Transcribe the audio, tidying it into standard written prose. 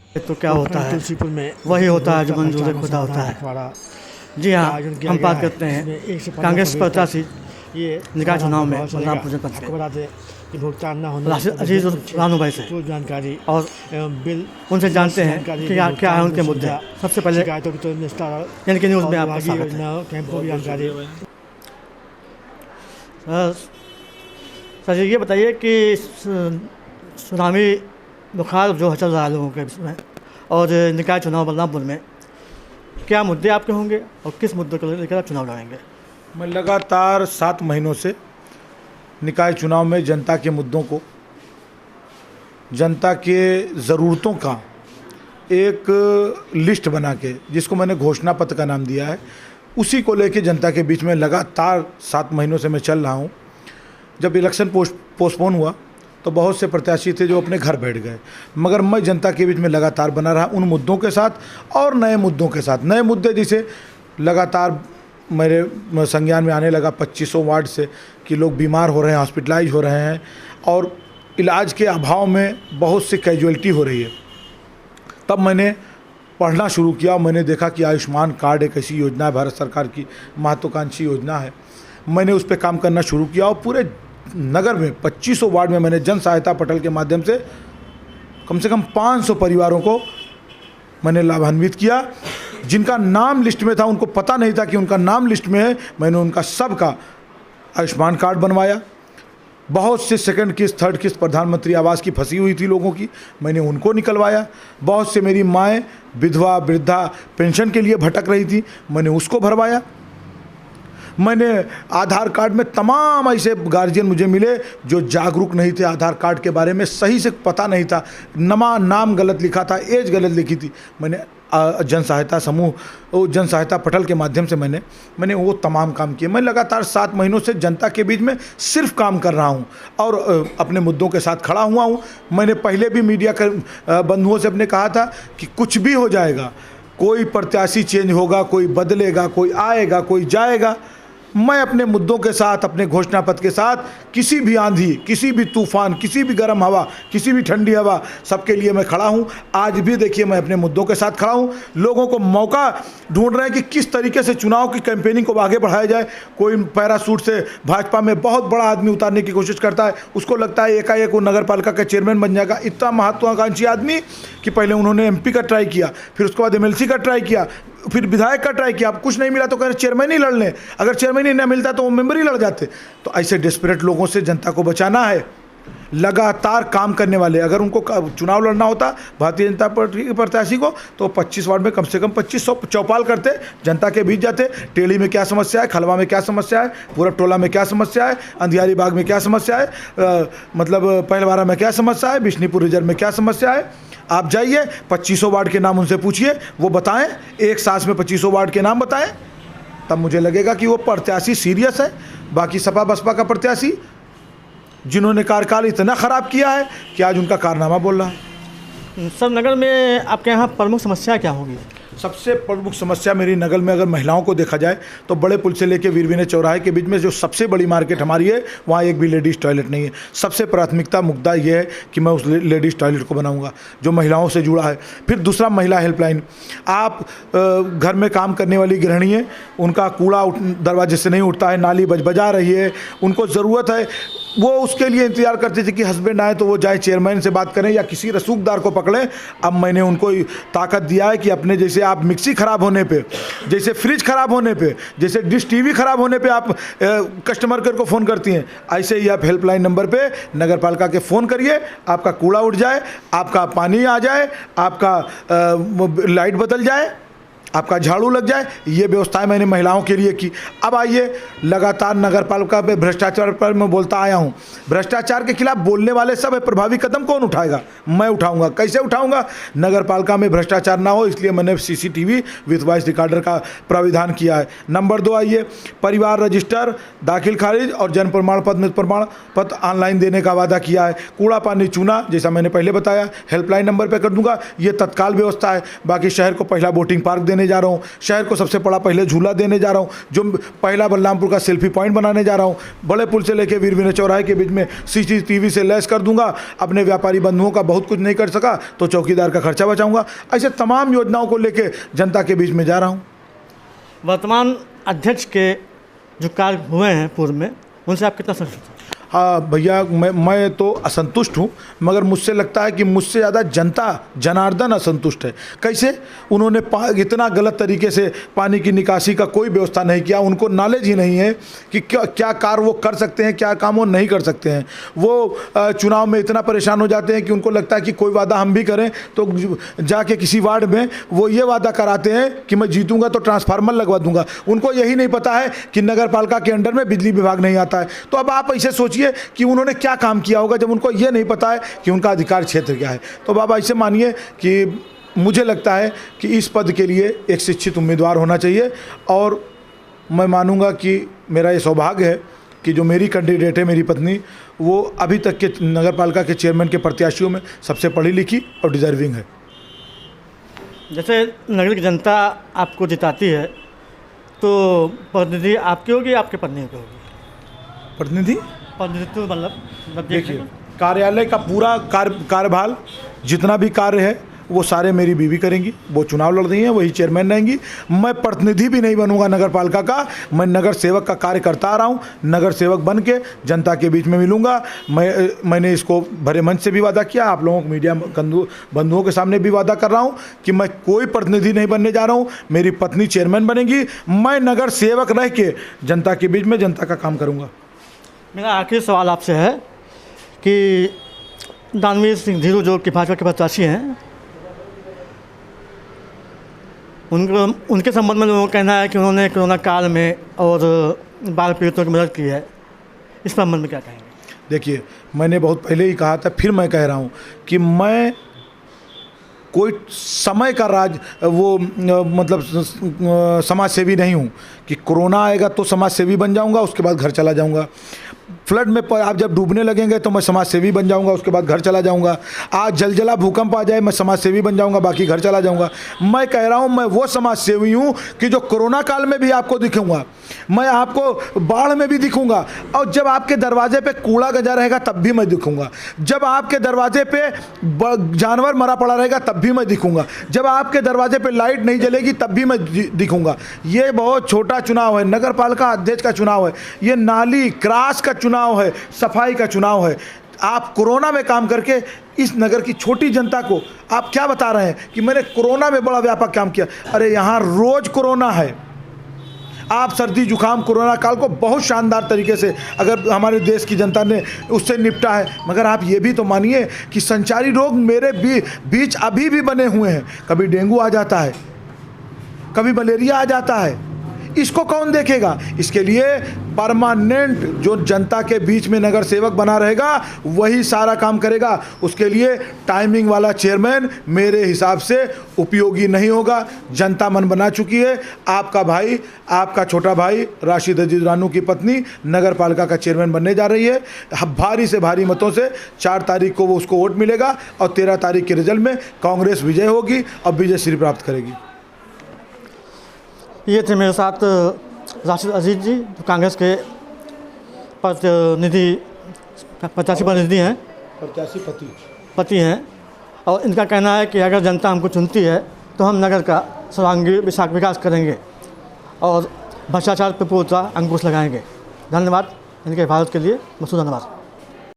तो क्या होता है, तुलसीपुर में वही होता है जो मंजूर खुदा होता है। जी हाँ, हम बात करते हैं कांग्रेस प्रत्याशी ये निकाय चुनाव में बलरामपुर जनपद आपको से बता दें कि भुगतान न होने अजीज रानू भाई से पूरी जानकारी और एवं बिल उनसे जानते हैं कि क्या है उनके मुद्दे। सबसे पहले शिकायतों की तो निस्तारण यानी कि न्यूज़ में और आपका विभागीय स्वागत है। योजनाओं कैंपों की जानकारी। सर ये बताइए कि सुनामी बुखार जो चल रहा है लोगों के इसमें और निकाय चुनाव बलरामपुर में क्या मुद्दे आपके होंगे और किस मुद्दों को लेकर आप चुनाव लड़ेंगे? मैं लगातार 7 महीनों से निकाय चुनाव में जनता के मुद्दों को, जनता के ज़रूरतों का एक लिस्ट बना के, जिसको मैंने घोषणा पत्र का नाम दिया है, उसी को लेके जनता के बीच में लगातार 7 महीनों से मैं चल रहा हूँ। जब इलेक्शन पोस्टपोन हुआ तो बहुत से प्रत्याशी थे जो अपने घर बैठ गए, मगर मैं जनता के बीच में लगातार बना रहा उन मुद्दों के साथ और नए मुद्दों के साथ। नए मुद्दे जैसे लगातार मेरे संज्ञान में आने लगा 2500 वार्ड से कि लोग बीमार हो रहे हैं, हॉस्पिटलाइज हो रहे हैं और इलाज के अभाव में बहुत सी कैजुअलिटी हो रही है। तब मैंने पढ़ना शुरू किया और मैंने देखा कि आयुष्मान कार्ड एक ऐसी योजना है, भारत सरकार की महत्वाकांक्षी योजना है। मैंने उस पर काम करना शुरू किया और पूरे नगर में 2500 वार्ड में मैंने जन सहायता पटल के माध्यम से कम 500 परिवारों को मैंने लाभान्वित किया। जिनका नाम लिस्ट में था, उनको पता नहीं था कि उनका नाम लिस्ट में है, मैंने उनका सबका आयुष्मान कार्ड बनवाया। बहुत से सेकंड किस्त, थर्ड किस्त प्रधानमंत्री आवास की फंसी हुई थी लोगों की, मैंने उनको निकलवाया। बहुत से मेरी माएँ विधवा वृद्धा पेंशन के लिए भटक रही थी, मैंने उसको भरवाया। मैंने आधार कार्ड में तमाम ऐसे गार्जियन मुझे मिले जो जागरूक नहीं थे, आधार कार्ड के बारे में सही से पता नहीं था, नाम गलत लिखा था, एज गलत लिखी थी। मैंने जन सहायता समूह, जन सहायता पटल के माध्यम से मैंने वो तमाम काम किए। मैं लगातार 7 महीनों से जनता के बीच में सिर्फ काम कर रहा हूँ और अपने मुद्दों के साथ खड़ा हुआ हूँ। मैंने पहले भी मीडिया के बंधुओं से अपने कहा था कि कुछ भी हो जाएगा, कोई प्रत्याशी चेंज होगा, कोई बदलेगा, कोई आएगा, कोई जाएगा, मैं अपने मुद्दों के साथ, अपने घोषणा पत्र के साथ किसी भी आंधी, किसी भी तूफान, किसी भी गर्म हवा, किसी भी ठंडी हवा, सबके लिए मैं खड़ा हूं। आज भी देखिए मैं अपने मुद्दों के साथ खड़ा हूं। लोगों को मौका ढूंढ रहे हैं कि किस तरीके से चुनाव की कैंपेनिंग को आगे बढ़ाया जाए। कोई पैरासूट से भाजपा में बहुत बड़ा आदमी उतारने की कोशिश करता है, उसको लगता है एकाएक वो नगर पालिका का चेयरमैन बन जाएगा। इतना महत्वाकांक्षी आदमी कि पहले उन्होंने MP का ट्राई किया, फिर उसके बाद MLC का ट्राई किया, फिर विधायक का ट्राई किया, अब कुछ नहीं मिला तो कह रहे चेयरमैन ही लड़ लें। अगर चेयरमैन ही नहीं मिलता तो वो मेंबर ही लड़ जाते। तो ऐसे डेस्परेट लोगों से जनता को बचाना है। लगातार काम करने वाले, अगर उनको चुनाव लड़ना होता भारतीय जनता पार्टी के प्रत्याशी को, तो 25 वार्ड में कम से कम 2500 चौपाल करते, जनता के बीच जाते। टेली में क्या समस्या है, खलवा में क्या समस्या है, पूरब टोला में क्या समस्या है, अंधियारी बाग में क्या समस्या है, मतलब पहलवारा में क्या समस्या है, बिशनीपुर रिजर्व में क्या समस्या है। आप जाइए 2500 वार्ड के नाम उनसे पूछिए, वो बताएं, एक सांस में 2500 वार्ड के नाम बताएं, तब मुझे लगेगा कि वो प्रत्याशी सीरियस है। बाकी सपा बसपा का प्रत्याशी जिन्होंने कार्यकाल इतना ख़राब किया है कि आज उनका कारनामा बोल रहा है। सर नगर में आपके यहाँ प्रमुख समस्या क्या होगी? सबसे प्रमुख समस्या मेरी नगर में अगर महिलाओं को देखा जाए तो बड़े पुल से लेकर वीर विनय चौराहे के बीच में जो सबसे बड़ी मार्केट हमारी है, वहाँ एक भी लेडीज़ टॉयलेट नहीं है। सबसे प्राथमिकता मुद्दा ये है कि मैं उस लेडीज़ टॉयलेट को बनाऊंगा जो महिलाओं से जुड़ा है। फिर दूसरा, महिला हेल्पलाइन। आप घर में काम करने वाली गृहिणी है, उनका कूड़ा दरवाजे से नहीं उठता है, नाली बजा रही है, उनको ज़रूरत है, वो उसके लिए इंतजार करते थे कि हस्बैंड आए तो वो जाए चेयरमैन से बात करें या किसी रसूखदार को पकड़ें। अब मैंने उनको ताकत दिया है कि अपने जैसे आप मिक्सी ख़राब होने पे, जैसे फ्रिज ख़राब होने पे, जैसे डिश टीवी ख़राब होने पे आप कस्टमर केयर को फ़ोन करती हैं, ऐसे ही आप हेल्पलाइन नंबर पे नगर पालिका के फ़ोन करिए, आपका कूड़ा उठ जाए, आपका पानी आ जाए, आपका लाइट बदल जाए, आपका झाड़ू लग जाए। ये व्यवस्थाएं मैंने महिलाओं के लिए की। अब आइए, लगातार नगर पालिका में भ्रष्टाचार पर मैं बोलता आया हूँ। भ्रष्टाचार के खिलाफ बोलने वाले सब है, प्रभावी कदम कौन उठाएगा? मैं उठाऊंगा। कैसे उठाऊंगा? नगर पालिका में भ्रष्टाचार ना हो, इसलिए मैंने CCTV विथ वॉइस रिकॉर्डर का प्राविधान किया है। नंबर 2 आइए, परिवार रजिस्टर दाखिल खारिज और जन्म प्रमाण पत्र में प्रमाण पत्र ऑनलाइन देने का वादा किया है। कूड़ा पानी चूना जैसा मैंने पहले बताया हेल्पलाइन नंबर पर कर दूंगा, ये तत्काल व्यवस्था है। बाकी शहर को पहला वोटिंग पार्क देने देने जा रहा हूँ, शहर को सबसे बड़ा पहले झूला देने जा रहा हूँ, जो पहला बलरामपुर का सेल्फी पॉइंट बनाने जा रहा हूँ, बड़े पुल से लेकर वीर विनय चौराहे के बीच में CCTV से लैस कर दूंगा, अपने व्यापारी बंधुओं का बहुत कुछ नहीं कर सका तो चौकीदार का खर्चा बचाऊंगा। ऐसे तमाम योजनाओं को लेकर जनता के बीच में जा रहा हूँ। वर्तमान अध्यक्ष के जो कार्य हुए हैं पूर्व में, उनसे आप कितना संतुष्ट हैं? हाँ भैया, मैं तो असंतुष्ट हूँ, मगर मुझसे लगता है कि मुझसे ज़्यादा जनता जनार्दन असंतुष्ट है। कैसे? उन्होंने इतना गलत तरीके से पानी की निकासी का कोई व्यवस्था नहीं किया, उनको नॉलेज ही नहीं है कि क्या कार्य वो कर सकते हैं, क्या काम वो नहीं कर सकते हैं। वो चुनाव में इतना परेशान हो जाते हैं कि उनको लगता है कि कोई वादा हम भी करें तो जाके किसी वार्ड में वो ये वादा कराते हैं कि मैं जीतूंगा तो ट्रांसफार्मर लगवा दूंगा। उनको यही नहीं पता है कि नगर पालिका के अंडर में बिजली विभाग नहीं आता है। तो अब आप ऐसे सोचिए कि उन्होंने क्या काम किया होगा जब उनको ये नहीं पता है कि उनका अधिकार क्षेत्र क्या है। तो बाबा ऐसे मानिए कि मुझे लगता है कि इस पद के लिए एक शिक्षित उम्मीदवार होना चाहिए, और मैं मानूंगा कि मेरा ये सौभाग्य है कि जो मेरी कैंडिडेट है, मेरी पत्नी, वो अभी तक के नगर पालिका के चेयरमैन के प्रत्याशियों में सबसे पढ़ी लिखी और डिजर्विंग है। जैसे नगर की जनता आपको जिताती है तो प्रतिनिधि आपकी होगी, आपके पत्नी की होगी? प्रतिनिधित्व मतलब देखिए, कार्यालय का पूरा कार्यभार जितना भी कार्य है वो सारे मेरी बीवी करेंगी। वो चुनाव लड़ रही हैं, वही चेयरमैन रहेंगी। मैं प्रतिनिधि भी नहीं बनूंगा नगर पालिका का, मैं नगर सेवक का कार्य करता आ रहा हूँ। नगर सेवक बन के जनता के बीच में मिलूंगा। मैंने इसको भरे मंच से भी वादा किया, आप लोगों को मीडिया बंधुओं के सामने भी वादा कर रहा हूँ कि मैं कोई प्रतिनिधि नहीं बनने जा रहा हूँ। मेरी पत्नी चेयरमैन बनेगी, मैं नगर सेवक रह के जनता के बीच में जनता का काम करूँगा। मेरा आखिरी सवाल आपसे है कि दानवीर सिंह धीरू जो कि भाजपा के प्रत्याशी हैं, उनके संबंध में लोगों का कहना है कि उन्होंने कोरोना काल में और बाढ़ पीड़ितों की मदद की है। इस संबंध में क्या कहेंगे? देखिए, मैंने बहुत पहले ही कहा था, फिर मैं कह रहा हूँ कि मैं कोई समय का मतलब समाज सेवी नहीं हूँ कि कोरोना आएगा तो समाज सेवी बन जाऊँगा, उसके बाद घर चला जाऊँगा। फ्लड में आप जब डूबने लगेंगे तो मैं समाज सेवी बन जाऊंगा, उसके बाद घर चला जाऊंगा। आज जलजला भूकंप आ जाए, मैं समाज सेवी बन जाऊंगा, बाकी घर चला जाऊंगा। मैं कह रहा हूं, मैं वो समाज सेवी हूं कि जो कोरोना काल में भी आपको दिखूंगा, मैं आपको बाढ़ में भी दिखूंगा, और जब आपके दरवाजे पे कूड़ा गजा रहेगा तब भी मैं दिखूंगा, जब आपके दरवाजे पे जानवर मरा पड़ा रहेगा तब भी मैं दिखूंगा, जब आपके दरवाजे पे लाइट नहीं जलेगी तब भी मैं दिखूंगा। ये बहुत छोटा चुनाव है, नगर पालिका अध्यक्ष का चुनाव है, ये नाली क्रॉस का चुनाव है, सफाई का चुनाव है। आप कोरोना में काम करके इस नगर की छोटी जनता को आप क्या बता रहे हैं कि मैंने कोरोना में बड़ा व्यापक काम किया? अरे यहाँ रोज कोरोना है। आप सर्दी जुकाम कोरोना काल को बहुत शानदार तरीके से अगर हमारे देश की जनता ने उससे निपटा है, मगर आप ये भी तो मानिए कि संचारी रोग मेरे बीच अभी भी बने हुए हैं। कभी डेंगू आ जाता है, कभी मलेरिया आ जाता है, इसको कौन देखेगा? इसके लिए परमानेंट जो जनता के बीच में नगर सेवक बना रहेगा वही सारा काम करेगा। उसके लिए टाइमिंग वाला चेयरमैन मेरे हिसाब से उपयोगी नहीं होगा। जनता मन बना चुकी है। आपका भाई, आपका छोटा भाई राशिद अजीज रानू की पत्नी नगर पालिका का चेयरमैन बनने जा रही है। भारी से भारी मतों से 4 तारीख को वो उसको वोट मिलेगा और 13 तारीख के रिजल्ट में कांग्रेस विजय होगी और विजय श्री प्राप्त करेगी। ये थे मेरे साथ राशिद अजीज जी, जो कांग्रेस के प्रत्याशी प्रतिनिधि हैं, पति हैं, और इनका कहना है कि अगर जनता हमको चुनती है तो हम नगर का सर्वांगीण विकास करेंगे और भ्रष्टाचार पर पूरा अंकुश लगाएंगे। धन्यवाद इनके हिफाजत के लिए। मसूद धन्यवाद।